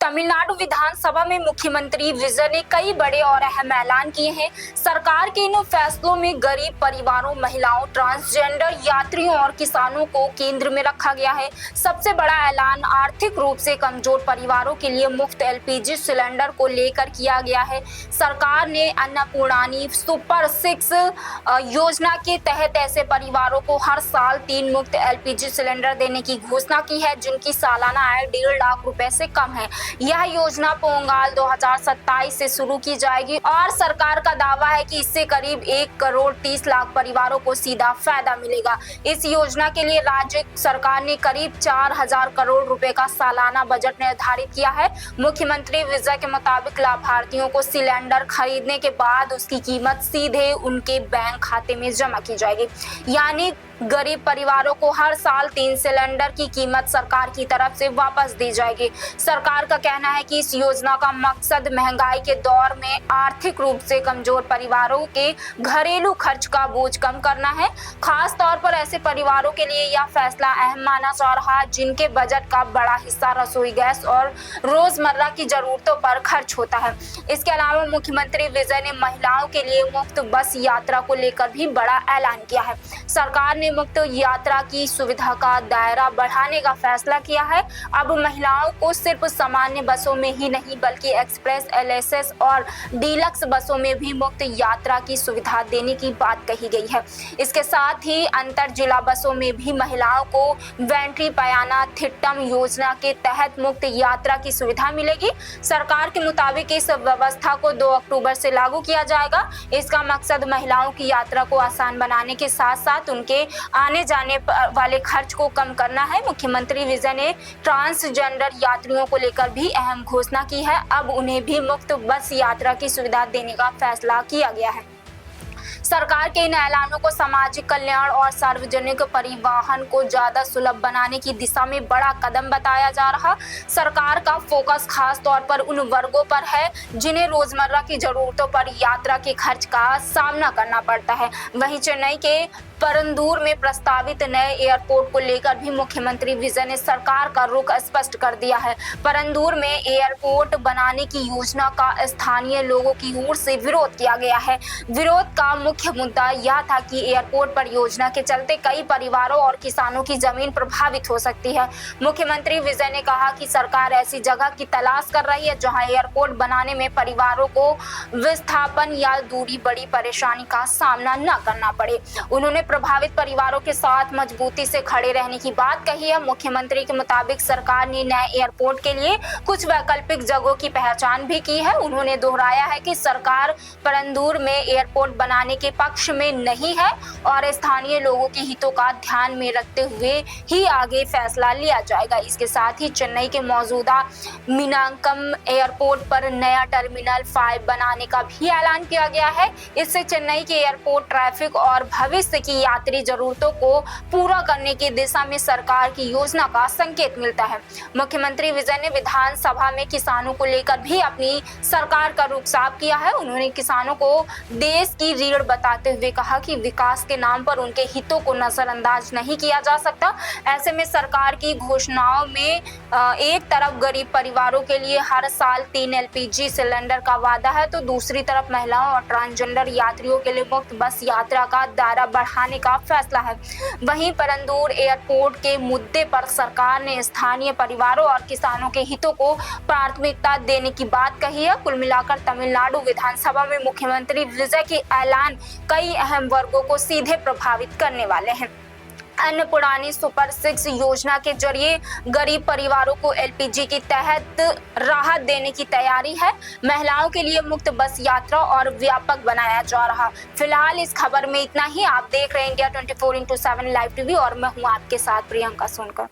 तमिलनाडु विधानसभा में मुख्यमंत्री विजय ने कई बड़े और अहम ऐलान किए हैं। सरकार के इन फैसलों में गरीब परिवारों, महिलाओं, ट्रांसजेंडर यात्रियों और किसानों को केंद्र में रखा गया है। सबसे बड़ा ऐलान आर्थिक रूप से कमजोर परिवारों के लिए मुफ्त एलपीजी सिलेंडर को लेकर किया गया है। सरकार ने अन्नपूर्णानी सुपर 6 योजना के तहत ऐसे परिवारों को हर साल 3 मुफ्त एलपीजी सिलेंडर देने की घोषणा की है, जिनकी सालाना आय 1.5 लाख रुपए से कम है। यह योजना पोंगल 2027 से शुरू की जाएगी और सरकार का दावा है कि इससे करीब 1 करोड़ 30 लाख परिवारों को सीधा फायदा मिलेगा। इस योजना के लिए राज्य सरकार ने करीब 4,000 करोड़ रुपए का सालाना बजट निर्धारित किया है। मुख्यमंत्री विजय के मुताबिक लाभार्थियों को सिलेंडर खरीदने के बाद उसकी कीमत सीधे उनके बैंक खाते में जमा की जाएगी, यानी गरीब परिवारों को हर साल 3 सिलेंडर की कीमत सरकार की तरफ से वापस दी जाएगी। सरकार का कहना है कि इस योजना का मकसद महंगाई के दौर में आर्थिक रूप से कमजोर परिवारों के घरेलू खर्च का बोझ कम करना है। खास तौर पर ऐसे परिवारों के लिए यह फैसला अहम माना जा रहा है जिनके बजट का बड़ा हिस्सा रसोई गैस और रोजमर्रा की जरूरतों पर खर्च होता है। इसके अलावा मुख्यमंत्री विजय ने महिलाओं के लिए मुफ्त बस यात्रा को लेकर भी बड़ा ऐलान किया है। सरकार ने मुफ्त यात्रा की सुविधा का दायरा बढ़ाने का फैसला किया है। अब महिलाओं को सिर्फ सामान्य बसों में ही नहीं बल्कि एक्सप्रेस, एलएसएस और डीलक्स बसों में भी मुफ्त यात्रा की सुविधा देने की बात कही गई है। इसके साथ ही अंतर जिला बसों में भी महिलाओं को वेंट्री पयाना थिट्टम योजना के तहत मुफ्त यात्रा की सुविधा मिलेगी। सरकार के मुताबिक इस व्यवस्था को 2 अक्टूबर से लागू किया जाएगा। इसका मकसद महिलाओं की यात्रा को आसान बनाने के साथ साथ उनके आने जाने वाले खर्च को कम करना है। मुख्यमंत्री विजय ने ट्रांसजेंडर यात्रियों को लेकर भी अहम घोषणा की है। अब उन्हें भी मुफ्त बस यात्रा की सुविधा देने का फैसला किया गया है। सरकार के इन ऐलानों को सामाजिक कल्याण और सार्वजनिक परिवहन को ज्यादा सुलभ बनाने की दिशा में बड़ा कदम बताया जा रहा। सरकार का फोकस खास तौर पर उन वर्गों पर है जिन्हें रोजमर्रा की जरूरतों पर यात्रा के खर्च का सामना करना पड़ता है। वहीं चेन्नई के परंदूर में प्रस्तावित नए एयरपोर्ट को लेकर भी मुख्यमंत्री विजय ने सरकार का रुख स्पष्ट कर दिया है। परंदूर में एयरपोर्ट बनाने की योजना का स्थानीय लोगों की ओर से विरोध किया गया है। विरोध का मुख्य मुद्दा यह था कि एयरपोर्ट परियोजना के चलते कई परिवारों और किसानों की जमीन प्रभावित हो सकती है। मुख्यमंत्री विजय ने कहा कि सरकार ऐसी जगह की तलाश कर रही है जहां एयरपोर्ट बनाने में परिवारों को विस्थापन या दूरी बड़ी परेशानी का सामना न करना पड़े। उन्होंने प्रभावित परिवारों के साथ मजबूती से खड़े रहने की बात कही है। मुख्यमंत्री के मुताबिक सरकार ने नए एयरपोर्ट के लिए कुछ वैकल्पिक जगहों की पहचान भी की है। उन्होंने दोहराया है कि सरकार परंदूर में एयरपोर्ट बनाने के पक्ष में नहीं है और स्थानीय लोगों के हितों का ध्यान में रखते हुए ही आगे फैसला लिया जाएगा। इसके साथ ही चेन्नई के मौजूदा मीनांकम एयरपोर्ट पर नया टर्मिनल 5 बनाने का भी ऐलान किया गया है। इससे चेन्नई के एयरपोर्ट ट्रैफिक और भविष्य की यात्री जरूरतों को पूरा करने की दिशा में सरकार की योजना का संकेत मिलता है। मुख्यमंत्री विजय ने विधानसभा में किसानों को लेकर भी अपनी सरकार का रुख साफ किया है। उन्होंने किसानों को देश की रीढ़ बताते हुए कहा कि विकास के नाम पर उनके हितों को नजरअंदाज नहीं किया जा सकता। ऐसे में सरकार की घोषणाओं में एक तरफ गरीब परिवारों के लिए हर साल 3 एलपीजी सिलेंडर का वादा है, तो दूसरी तरफ महिलाओं और ट्रांसजेंडर यात्रियों के लिए मुफ्त बस यात्रा का दायरा बढ़ाने का फैसला है। वहीं परंदूर एयरपोर्ट के मुद्दे पर सरकार ने स्थानीय परिवारों और किसानों के हितों को प्राथमिकता देने की बात कही है। कुल मिलाकर तमिलनाडु विधानसभा में मुख्यमंत्री विजय के ऐलान कई अहम वर्गों को सीधे प्रभावित करने वाले हैं। अन्नपूर्णानी सुपर 6 योजना के जरिए गरीब परिवारों को एलपीजी के तहत राहत देने की तैयारी है। महिलाओं के लिए मुफ्त बस यात्रा और व्यापक बनाया जा रहा। फिलहाल इस खबर में इतना ही। आप देख रहे हैं इंडिया 24/7 लाइव टीवी और मैं हूं आपके साथ प्रियंका सोनकर।